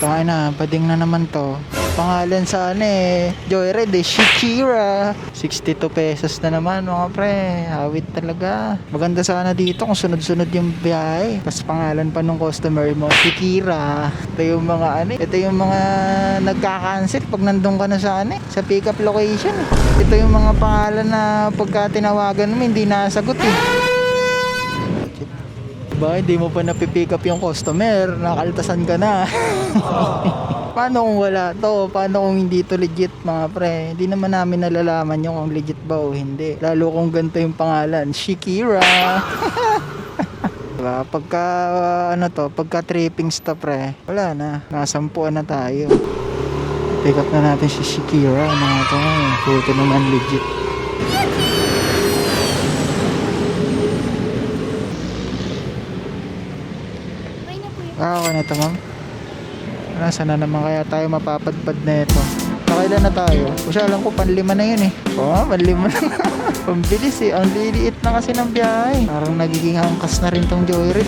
Kaya na, bading na naman to. Pangalan sa Joyride Shakira. 62 pesos na naman mga pre. Awit talaga. Maganda sana dito kung sunod-sunod yung biyahe. Tapos pangalan pa nung customer mo, Shakira. Ito yung mga nagka-cancel pag nandun ka na sa sa pick-up location. Ito yung mga pangalan na pagka tinawagan mo hindi nasagot Ba, hindi mo pa napipick up yung customer, nakaltasan ka na. Paano kung wala to? Paano kung hindi to legit mga pre? Hindi naman namin nalalaman yung kung legit ba o hindi. Lalo kung ganito yung pangalan, Shakira. Diba? Pagka trippings to pre, wala na. Nasampuan na tayo. Pick up na natin si Shakira. Mga to, puto naman legit. Okay na ito ma'am. Saan na naman kaya tayo mapapadpad na ito? Nakailan na tayo? Kasi alam ko panlima na yun Oo, panlima na. Pambilis Ang liliit na kasi ng biyahe. Parang nagiging angkas na rin tong Joyride